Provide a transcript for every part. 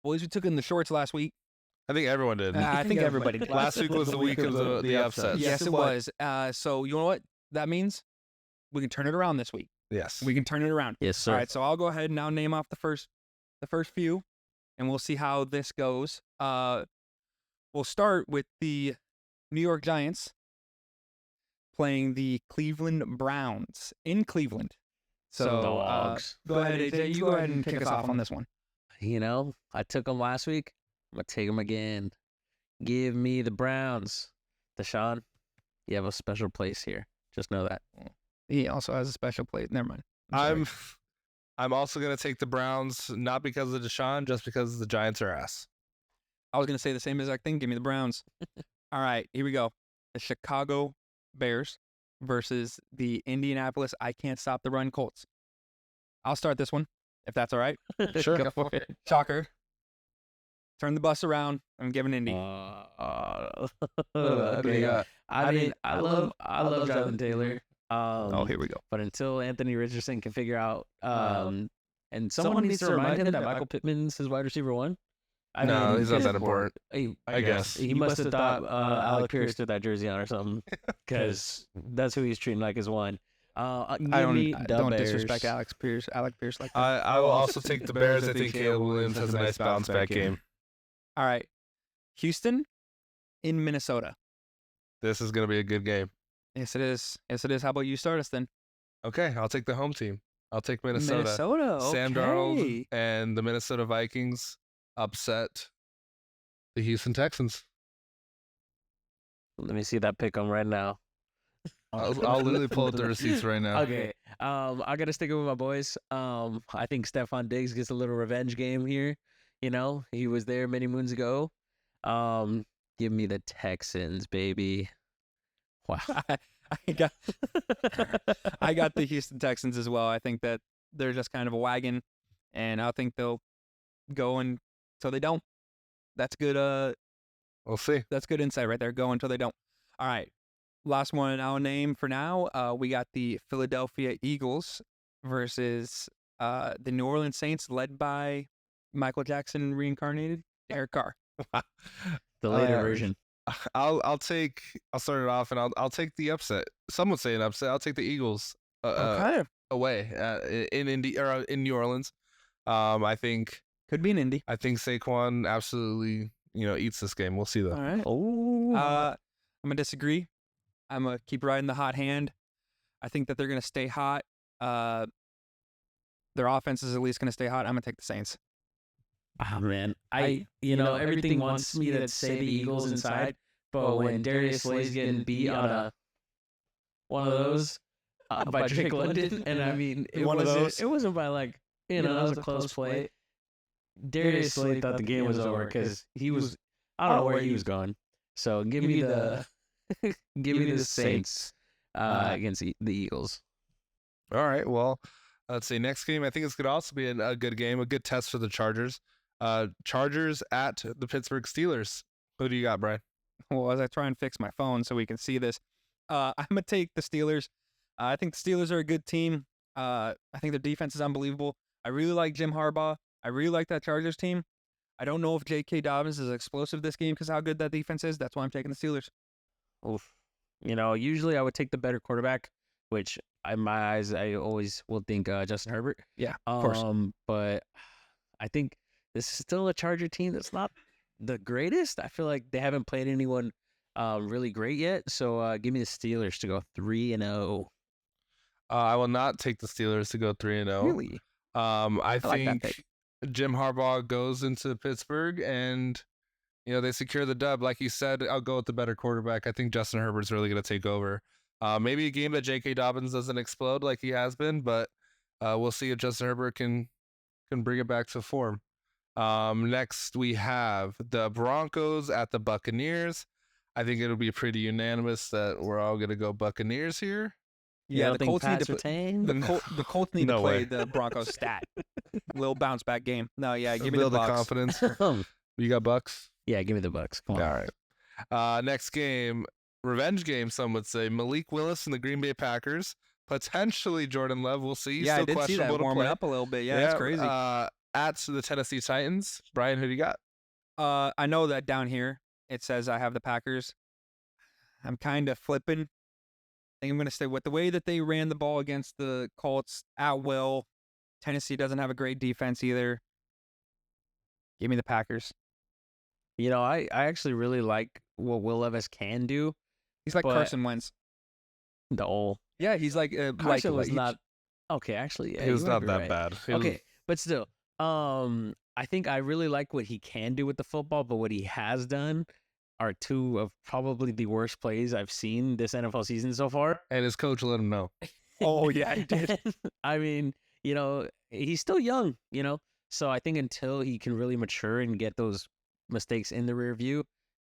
Boys, we took in the shorts last week. I think everyone did. I think everybody did. Last week was the week of the upsets. Yes, it was. So you know what that means? We can turn it around this week. Yes. We can turn it around. Yes, sir. All right, so I'll go ahead and now name off the first few, and we'll see how this goes. We'll start with the New York Giants playing the Cleveland Browns in Cleveland. So Dogs. go ahead, AJ. You go ahead and kick us off on this one. You know, I took them last week. I'm going to take them again. Give me the Browns. Deshaun, you have a special place here. Just know that. He also has a special place. Never mind. I'm also gonna take the Browns, not because of Deshaun, just because the Giants are ass. I was gonna say the same exact thing. Give me the Browns. All right, here we go. The Chicago Bears versus the Indianapolis I Can't Stop the Run Colts. I'll start this one, if that's all right. Sure. Go for it. Shocker. Turn the bus around. I'm giving Indy. Okay. I love Jonathan Taylor. Here we go. But until Anthony Richardson can figure out, and someone needs to remind him that Michael Pittman's his wide receiver one. No, he's not that important. I guess he must have thought Alec Pierce threw that jersey on or something, because that's who he's treating like his one. Don't disrespect Alec Pierce like that. I will also take the Bears. I think Caleb Williams has a nice bounce back game. All right, Houston in Minnesota. This is gonna be a good game. Yes, it is. Yes, it is. How about you start us then? Okay, I'll take the home team. I'll take Minnesota. Okay. Sam Darnold and the Minnesota Vikings upset the Houston Texans. Let me see that pick 'em right now. I'll literally pull up the receipts right now. Okay. I gotta stick it with my boys. I think Stephon Diggs gets a little revenge game here. You know, he was there many moons ago. Give me the Texans, baby. Wow. I got the Houston Texans as well. I think that they're just kind of a wagon, and I think they'll go until they don't. That's good. We'll see. That's good insight right there. Go until they don't. All right. Last one I'll name for now. We got the Philadelphia Eagles versus the New Orleans Saints, led by Michael Jackson reincarnated Derek Carr. The later version. I'll start it off, and I'll take the upset. Some would say an upset. I'll take the Eagles away in in New Orleans. I think could be an Indy. I think Saquon absolutely eats this game. We'll see though. All right. Oh. I'm gonna disagree. I'm gonna keep riding the hot hand. I think that they're gonna stay hot. Their offense is at least gonna stay hot. I'm gonna take the Saints. Oh, man. Everything wants me to say the Eagles inside, but when Darius Slay's getting beat on one of those by Drake London, and I mean, it wasn't by it was a close play. Darius Slay thought the game was over because he was, I don't know where he was going. So give me the Saints against the Eagles. All right. Well, let's see. Next game, I think it's going to also be a good game, a good test for the Chargers. Chargers at the Pittsburgh Steelers. Who do you got, Brian? Well, as I try and fix my phone so we can see this, I'm going to take the Steelers. I think the Steelers are a good team. I think their defense is unbelievable. I really like Jim Harbaugh. I really like that Chargers team. I don't know if J.K. Dobbins is explosive this game because how good that defense is. That's why I'm taking the Steelers. Oof. Usually I would take the better quarterback, which in my eyes, I always will think Justin Herbert. Yeah, of course. But I think this is still a Charger team that's not the greatest. I feel like they haven't played anyone really great yet. So give me the Steelers to go 3-0. I will not take the Steelers to go 3-0. Really? I think like Jim Harbaugh goes into Pittsburgh and they secure the dub. Like you said, I'll go with the better quarterback. I think Justin Herbert's really going to take over. Maybe a game that J.K. Dobbins doesn't explode like he has been, but we'll see if Justin Herbert can bring it back to form. Next, we have the Broncos at the Buccaneers. I think it'll be pretty unanimous that we're all going to go Buccaneers here. Yeah, the Colts need to the Colts need to play the Broncos stat. Little bounce back game. No, yeah, give me the Bucs. Confidence. You got Bucks? Yeah, give me the Bucs. Come on. All right. Next game, revenge game. Some would say Malik Willis and the Green Bay Packers. Potentially Jordan Love. We'll see. Yeah, I did see that warming up a little bit. Yeah, it's crazy. at the Tennessee Titans. Brian, who do you got? I know that down here it says I have the Packers. I'm kind of flipping. I think I'm going to stay with the way that they ran the ball against the Colts at will. Tennessee doesn't have a great defense either. Give me the Packers. You know, I actually really like what Will Levis can do. He's like But- Carson Wentz. The old Yeah, he's like Carson was he's- not okay. Actually, yeah, He was you might not be that right. bad. He was- Okay, but still, I think I really like what he can do with the football, but what he has done are two of probably the worst plays I've seen this NFL season so far. and his coach let him know. Oh yeah, he did. I mean, you know, he's still young, you know, so I think until he can really mature and get those mistakes in the rear view,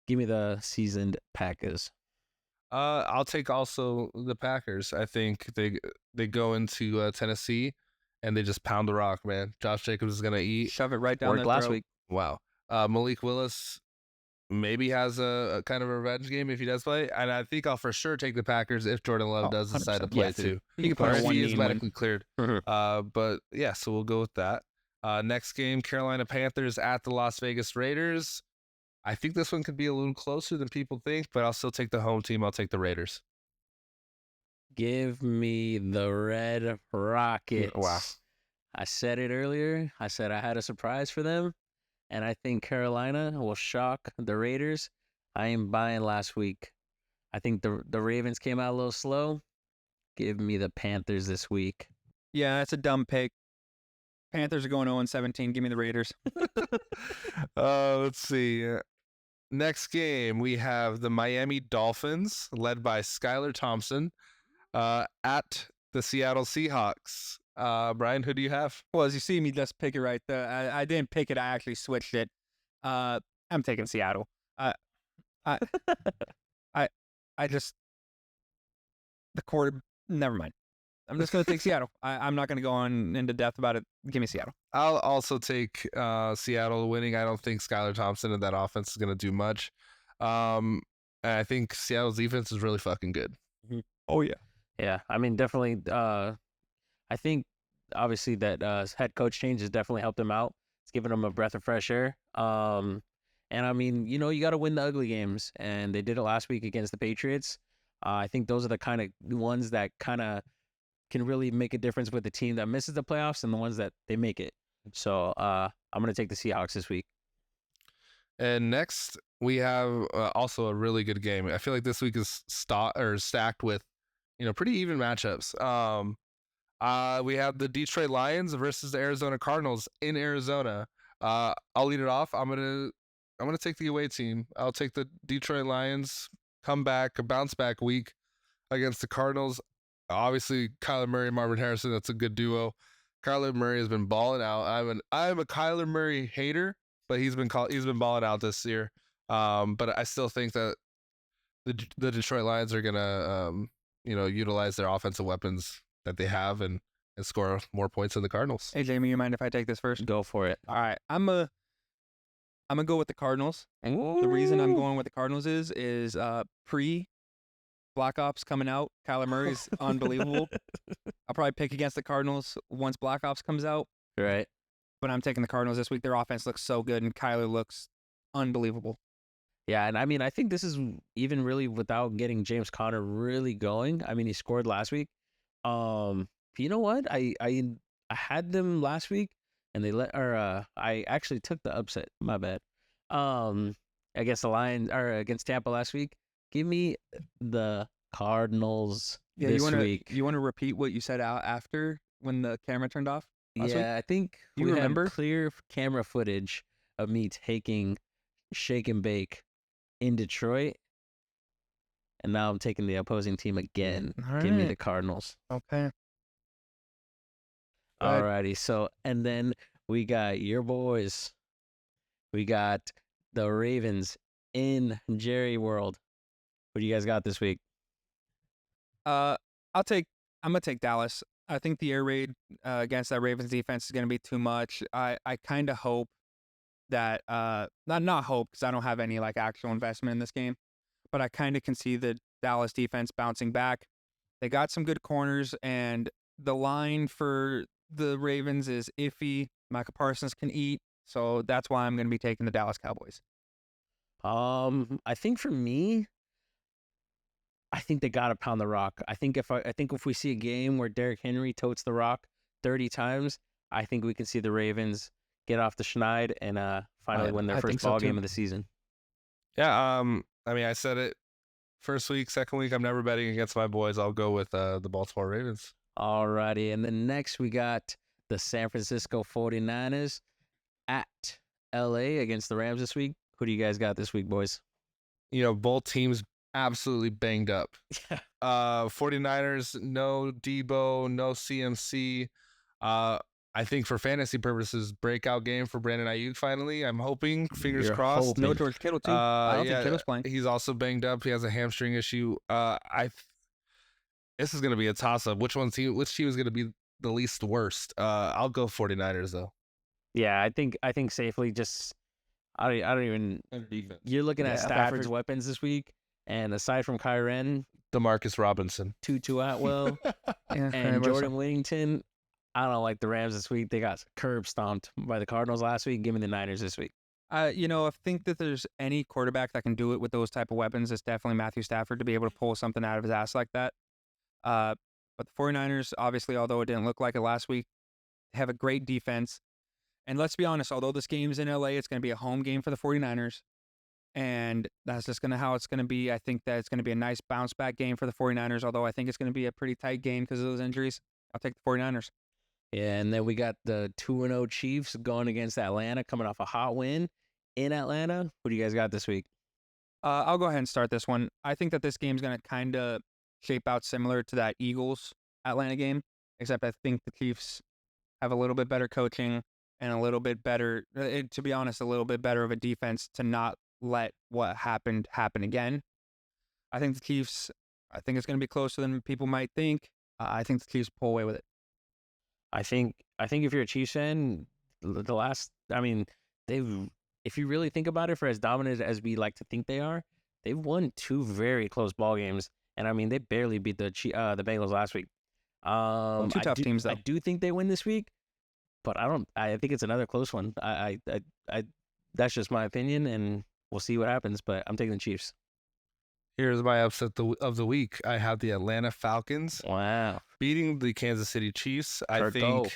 give me the seasoned Packers. I'll take also the Packers. I think they go into Tennessee and they just pound the rock, man. Josh Jacobs is gonna eat. Shove it right down Worked their last throat. week. Wow. Malik Willis maybe has a kind of a revenge game if he does play, and I think I'll for sure take the Packers if Jordan Love Oh, does decide to 100%. play Yeah, dude. too. He can put Or a if one he is game win. medically cleared. But yeah, so we'll go with that. Next game, Carolina Panthers at the Las Vegas Raiders. I think this one could be a little closer than people think, but I'll still take the home team. I'll take the Raiders. Give me the Red Rockets. Wow. I said it earlier. I said I had a surprise for them, and I think Carolina will shock the Raiders. I am buying last week. I think the Ravens came out a little slow. Give me the Panthers this week. Yeah, that's a dumb pick. Panthers are going 0-17. Give me the Raiders. Let's see. Next game, we have the Miami Dolphins, led by Skylar Thompson, at the Seattle Seahawks. Brian, who do you have? Well, as you see me just pick it right there. I didn't pick it. I actually switched it. I'm taking Seattle. I just the quarter. Never mind. I'm just gonna take Seattle. I'm not gonna go on into depth about it. Give me Seattle. I'll also take Seattle winning. I don't think Skylar Thompson and that offense is going to do much. And I think Seattle's defense is really fucking good. Oh yeah. Yeah, I mean, definitely. I think obviously that head coach change has definitely helped them out. It's given them a breath of fresh air. And I mean, you know, you got to win the ugly games, and they did it last week against the Patriots. I think those are the kind of ones that kind of can really make a difference with the team that misses the playoffs and the ones that they make it. So I'm gonna take the Seahawks this week. And next, we have also a really good game. I feel like this week is stacked with, pretty even matchups. We have the Detroit Lions versus the Arizona Cardinals in Arizona. I'll lead it off. I'm gonna take the away team. I'll take the Detroit Lions. A bounce back week against the Cardinals. Obviously, Kyler Murray, Marvin Harrison. That's a good duo. Kyler Murray has been balling out. I'm a Kyler Murray hater, but he's been balling out this year. But I still think that the Detroit Lions are gonna utilize their offensive weapons that they have and score more points than the Cardinals. Hey Jamie, you mind if I take this first? Go for it. All right. I'm gonna go with the Cardinals. The reason I'm going with the Cardinals is pre Black Ops coming out. Kyler Murray's unbelievable. I'll probably pick against the Cardinals once Black Ops comes out, Right. but I'm taking the Cardinals this week. Their offense looks so good, and Kyler looks unbelievable. Yeah, and I mean, I think this is even really without getting James Conner really going. I mean, he scored last week. You know what? I had them last week, and I actually took the upset. My bad. Against the Lions or against Tampa last week. Give me the Cardinals this week. You want to repeat what you said out after when the camera turned off? last week? Yeah, I think You we had remember? clear camera footage of me taking Shake and Bake in Detroit, and now I'm taking the opposing team again. All Give me right. the Cardinals. Okay. Go ahead. Alrighty, so and then we got your boys. We got the Ravens in Jerry World. What do you guys got this week? I'm gonna take Dallas. I think the air raid against that Ravens defense is gonna be too much. I kind of hope that not hope because I don't have any like actual investment in this game, but I kind of can see the Dallas defense bouncing back. They got some good corners, and the line for the Ravens is iffy. Michael Parsons can eat, so that's why I'm going to be taking the Dallas Cowboys. I think for me, I think they gotta pound the rock. I think if we see a game where Derrick Henry totes the rock 30 times, I think we can see the Ravens get off the schneid and finally win their I first think so ball too. game of the season. Yeah. I mean, I said it first week, second week. I'm never betting against my boys. I'll go with the Baltimore Ravens. Alrighty, and then next we got the San Francisco 49ers at LA against the Rams this week. Who do you guys got this week, boys? You know, both teams absolutely banged up. Yeah. 49ers, no Debo, no CMC. I think for fantasy purposes, breakout game for Brandon Ayuk finally. I'm hoping, fingers You're crossed. hoping. No George Kittle too. I don't Yeah, think Kittle's playing. he's also banged up. He has a hamstring issue. This is gonna be a toss up. Which team is gonna be the least worst? I'll go 49ers though. Yeah, I think safely. Just I don't even. Defense. You're looking at Yeah, Stafford's Stafford. weapons this week, and aside from Kyren, DeMarcus Robinson. Tutu Atwell, Yeah, and Jordan Whittington, I don't like the Rams this week. They got curb stomped by the Cardinals last week. Give me the Niners this week. You know, I think that there's any quarterback that can do it with those type of weapons. It's definitely Matthew Stafford to be able to pull something out of his ass like that. But the 49ers, obviously, although it didn't look like it last week, have a great defense. And let's be honest, although this game's in LA, it's going to be a home game for the 49ers. And that's just going to how it's going to be. I think that it's going to be a nice bounce back game for the 49ers, although I think it's going to be a pretty tight game because of those injuries. I'll take the 49ers. Yeah, and then we got the 2-0 Chiefs going against Atlanta, coming off a hot win in Atlanta. Who do you guys got this week? I'll go ahead and start this one. I think that this game's going to kind of shape out similar to that Eagles-Atlanta game, except I think the Chiefs have a little bit better coaching and a little bit better, to be honest, a little bit better of a defense to not let what happened happen again. I think the Chiefs, I think it's going to be closer than people might think. I think the Chiefs pull away with it. I think if you're a Chiefs fan, if you really think about it, for as dominant as we like to think they are, they've won 2 very close ball games, and I mean they barely beat the Bengals last week. 2 tough teams though. I do think they win this week, but I think it's another close one. That's just my opinion, and we'll see what happens. But I'm taking the Chiefs. Here's my upset of the week. I have the Atlanta Falcons Wow. beating the Kansas City Chiefs. I Kurt, think go.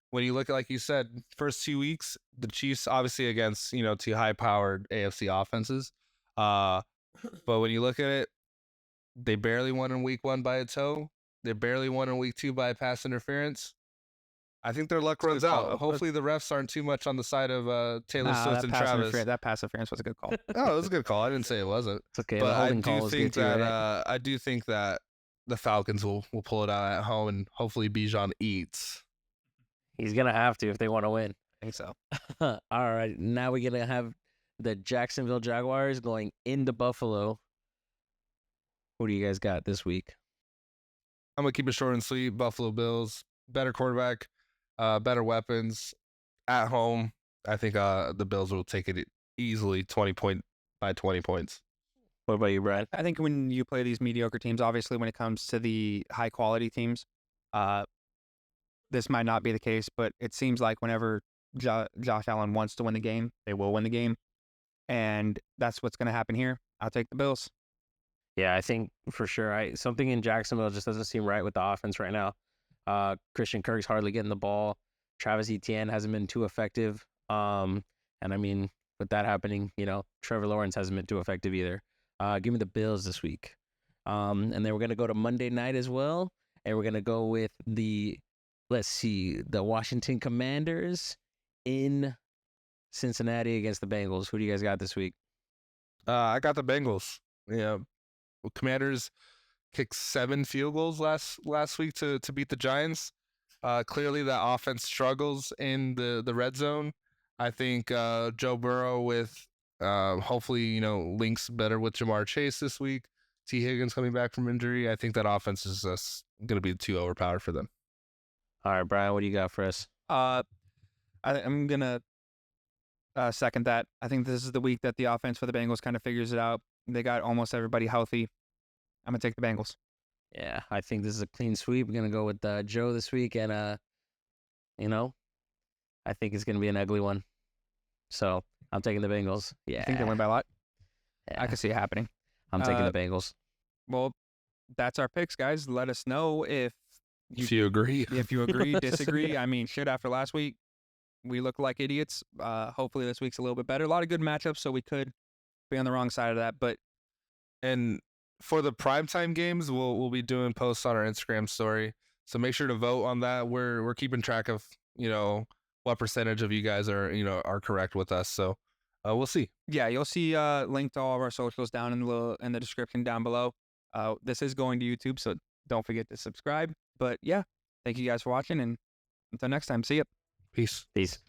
when you look at, like you said, first 2 weeks, the Chiefs obviously against, two high-powered AFC offenses. But when you look at it, they barely won in week 1 by a toe. They barely won in week 2 by a pass interference. I think their luck runs out. Hopefully the refs aren't too much on the side of Taylor Swift and Travis. That pass interference was a good call. Oh, it was a good call. I didn't say it wasn't. It's okay. But the I holding do call is think good too, that right? I do think that the Falcons will pull it out at home, and hopefully Bijan eats. He's gonna have to if they want to win. I think so. All right, now we're gonna have the Jacksonville Jaguars going into Buffalo. Who do you guys got this week? I'm gonna keep it short and sweet. Buffalo Bills, better quarterback, better weapons at home. I think the Bills will take it easily, 20 points. What about you, Brad? I think when you play these mediocre teams, obviously when it comes to the high quality teams, this might not be the case, but it seems like whenever Josh Allen wants to win the game, they will win the game. And that's what's going to happen here. I'll take the Bills. Yeah, I think for sure. Something in Jacksonville just doesn't seem right with the offense right now. Christian Kirk's hardly getting the ball. Travis Etienne hasn't been too effective. And I mean, with that happening, Trevor Lawrence hasn't been too effective either. Give me the Bills this week. And then we're going to go to Monday night as well. And we're going to go with the Washington Commanders in Cincinnati against the Bengals. Who do you guys got this week? I got the Bengals. Commanders kicked 7 field goals last week to beat the Giants. Clearly, that offense struggles in the red zone. I think Joe Burrow with hopefully links better with Jamar Chase this week. T. Higgins coming back from injury. I think that offense is just going to be too overpowered for them. All right, Brian, what do you got for us? I'm going to second that. I think this is the week that the offense for the Bengals kind of figures it out. They got almost everybody healthy. I'm going to take the Bengals. Yeah, I think this is a clean sweep. We're going to go with Joe this week. And you know, I think it's going to be an ugly one. So I'm taking the Bengals. Yeah. I think they win by a lot. Yeah. I can see it happening. I'm taking the Bengals. Well, that's our picks, guys. Let us know if you agree. If you agree, disagree. I mean, shit, after last week, we look like idiots. Hopefully this week's a little bit better. A lot of good matchups, so we could be on the wrong side of that. But And for the primetime games, we'll be doing posts on our Instagram story. So make sure to vote on that. We're keeping track of, what percentage of you guys are correct with us. So we'll see. yeah, you'll see link to all of our socials down in the description down below. This is going to YouTube, so don't forget to subscribe. But yeah, thank you guys for watching, and until next time, see ya. Peace. Peace.